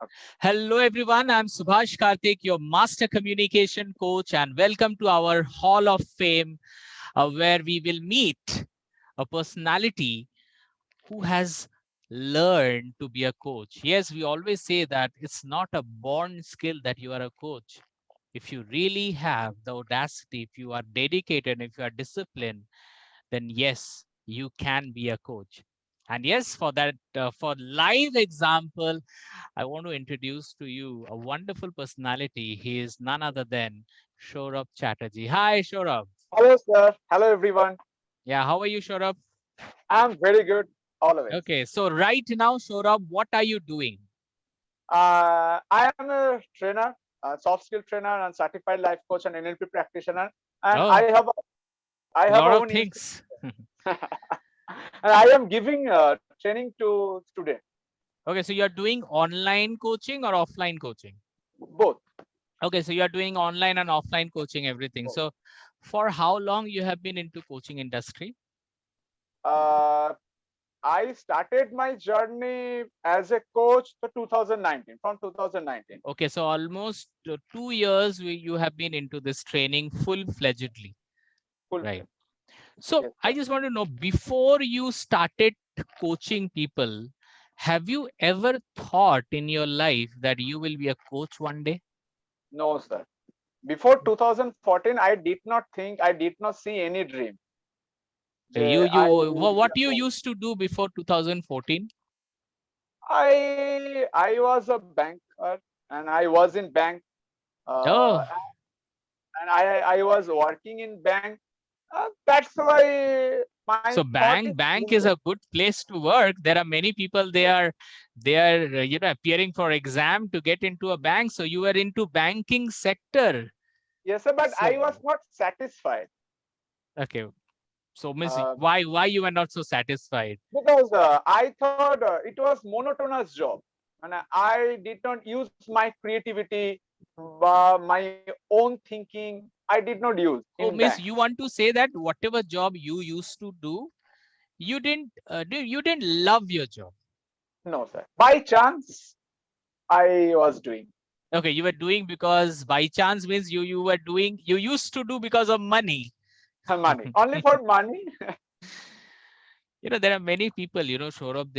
Okay. Hello, everyone. I'm Subhash Karthik, your master communication coach, and welcome to our Hall of Fame, where we will meet a personality who has learned to be a coach. Yes, we always say that it's not a born skill that you are a coach. If you really have the audacity, if you are dedicated, if you are disciplined, then yes, you can be a coach. And yes, for that, for live example, I want to introduce to you a wonderful personality. He is none other than Shorab Chatterjee. Hi, Shorab. Hello, sir. Hello, everyone. Yeah, how are you, Shorab? I'm very good always. Okay, so right now, Shorab, what are you doing? I am a trainer, a soft skill trainer, and certified life coach and NLP practitioner. And Oh, I a have lot a of own institute, things. and I am giving training to students, Okay, so you're doing online coaching or offline coaching? both. Okay, so you're doing online and offline coaching, everything. both. So for how long you have been into coaching industry? Uh, I started my journey as a coach to 2019, from 2019. Okay, so almost 2 years you have been into this training full-fledgedly, Full right? time. So Yes, I sir. just want to know, before you started coaching people, have you ever thought in your life that you will be a coach one day? No, sir. Before 2014, I did not think, I did not see any dream. Okay, you I would be what a you coach. used to do before 2014? I was a banker and I was in bank uh, Oh, and I was working in bank. That's why my so thought is bank is a good place to work. There are many people they are appearing for exam to get into a bank. So you were into banking sector. yes, sir, but I was So not satisfied okay, so miss, uh, why you were not so satisfied? because I thought it was monotonous job and I did not use my creativity, my own thinking. I did not use in Oh, bank. miss, you want to say that whatever job you used to do, you didn't love your job. No, sir. By chance, I was doing Okay, you were doing because by chance means you were doing you used to do because of money. money only for money. There are many people, Saurabh,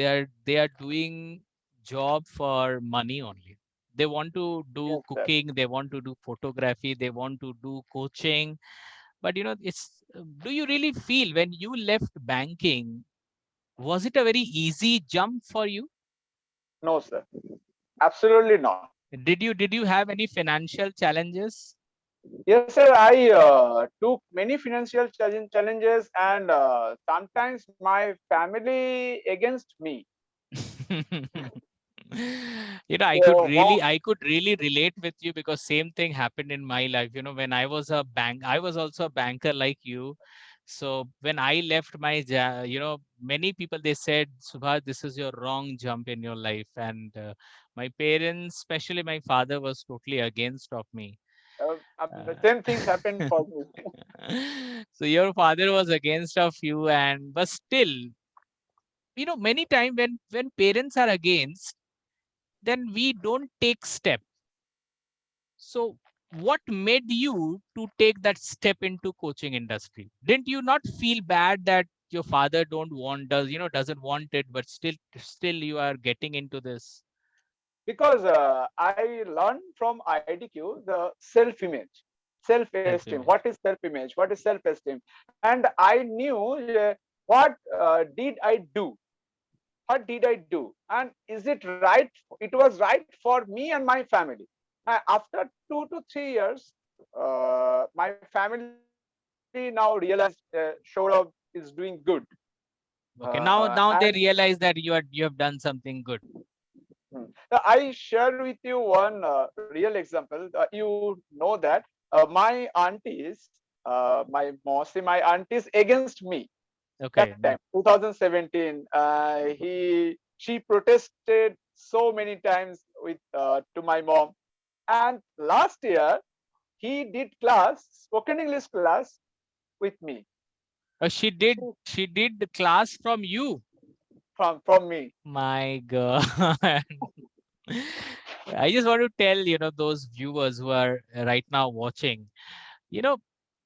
they are doing job for money only. They want to do Yes, sir. cooking, they want to do photography, they want to do coaching. But it's do you really feel when you left banking, was it a very easy jump for you? No, sir. Absolutely not. Did you have any financial challenges? Yes, sir. I took many financial challenges, and sometimes my family against me. I could So, really I could really relate with you because same thing happened in my life. When I was a bank, I was also a banker like you. So when I left my many people they said, Subhash, this is your wrong jump in your life. And my parents, especially my father, was totally against of me. the Uh, same things happened for me. so your father was against of you, and but still, many time when parents are against, then we don't take step. So what made you to take that step into coaching industry? Didn't you not feel bad that your father don't want doesn't want it, but still you are getting into this? Because I learned from IDQ the self-image, self-esteem. What Self-image. is self-image? What is self-esteem? And I knew what did I do? What did I do? And is it right? It was right for me and my family. After 2 to 3 years, my family now realized Saurabh is doing good. Okay, now And they realize that you have done something good. I share with you one real example. You know that my aunties, my aunties against me that Okay. time, 2017. She protested so many times with to my mom. And last year he did class, spoken English class with me. She did the class from you. From me. My God. I just want to tell, those viewers who are right now watching, you know,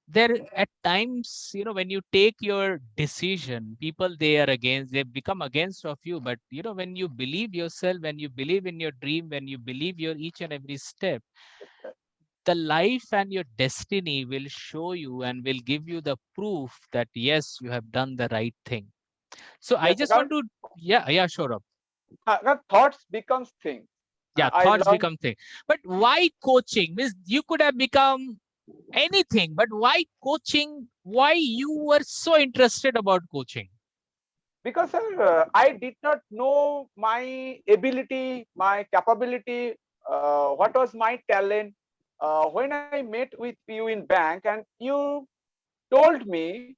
there at times, when you take your decision, people they are against, they become against of you. But when you believe yourself, when you believe in your dream, when you believe your each and every step, the life and your destiny will show you and will give you the proof that yes, you have done the right thing. So I Yes, just want to, yeah, sure. thoughts becomes things. Yeah, I thoughts learned become thing. But why coaching? Means you could have become anything, but why coaching? Why you were so interested about coaching? because I did not know my ability, my capability, what was my talent. When I met with you in bank and you told me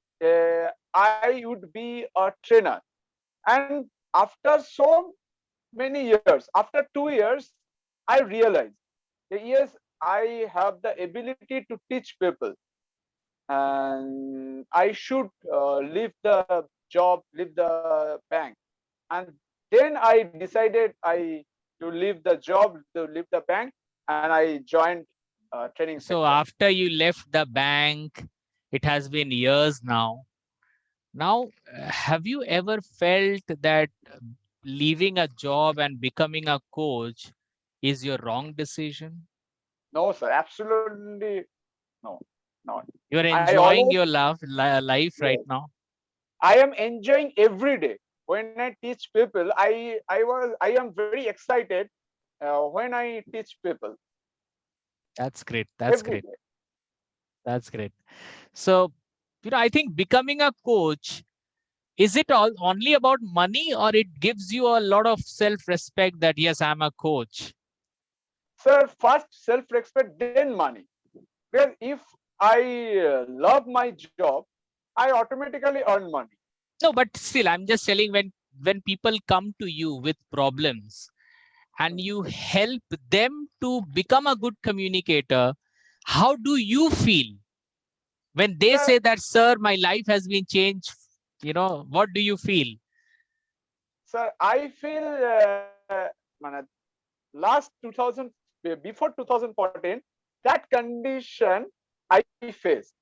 I would be a trainer, and after so many years, after 2 years, I realized that yes, I have the ability to teach people, and I should leave the job, leave the bank. And then I decided I to leave the job, to leave the bank, and I joined training So sector. after you left the bank, it has been years now. Now, have you ever felt that leaving a job and becoming a coach is your wrong decision? No, sir, absolutely no, not. You're I enjoying always your life right yes, now. I am enjoying every day. When I teach people, I am very excited when I teach people That's great. That's every great. day. That's great. So, I think becoming a coach, is it all only about money, or it gives you a lot of self-respect that yes, I'm a coach? Sir, first self-respect, then money. Because if I love my job, I automatically earn money. No, but still, I'm just telling, when people come to you with problems and you help them to become a good communicator, how do you feel when they Sir, say that, sir, my life has been changed? What do you feel? sir, I feel মানে, last 2000, before 2014, that condition I faced.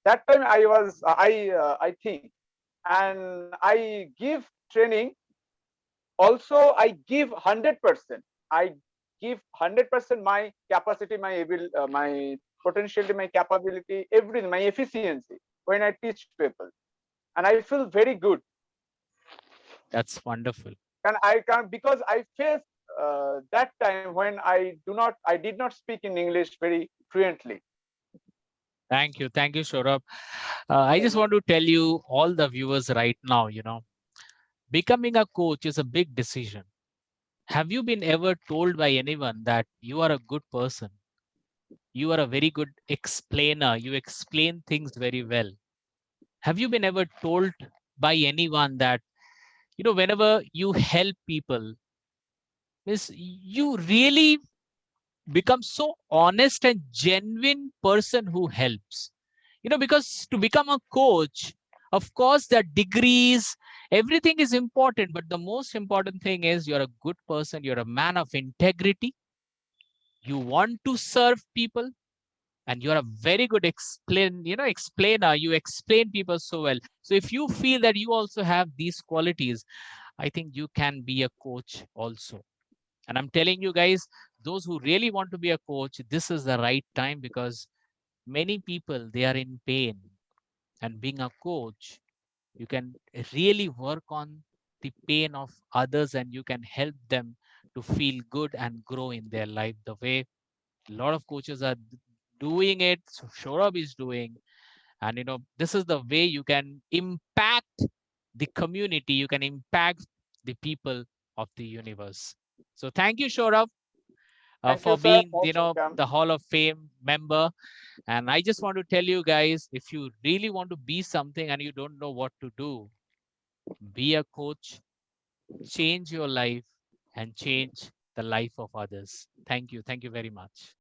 That time I was I think, and I give training. Also, I give 100%. I give 100% my capacity, my my potentiality, my capability, everything, my efficiency when I teach people, and I feel very good. That's wonderful. And I can, because I faced that time when I did not speak in English very fluently. Thank you, Saurabh. I just want to tell you, all the viewers right now, becoming a coach is a big decision. Have you been ever told by anyone that you are a good person? You are a very good explainer. You explain things very well. Have you been ever told by anyone that, whenever you help people, is you really become so honest and genuine person who helps? Because to become a coach, of course, the degrees, everything is important, but the most important thing is you're a good person, you're a man of integrity, you want to serve people, and you're a very good explainer. You explain people so well. So if you feel that you also have these qualities, I think you can be a coach also. And I'm telling you guys, those who really want to be a coach, this is the right time, because many people, they are in pain. And being a coach, you can really work on the pain of others, and you can help them to feel good and grow in their life the way a lot of coaches are doing it. So Shorab is doing. And this is the way you can impact the community, you can impact the people of the universe. So thank you, Shorab, Thank you, for sir. being, Most welcome. the Hall of Fame member. And I just want to tell you guys, if you really want to be something and you don't know what to do, be a coach, change your life, and change the life of others. Thank you. Thank you very much.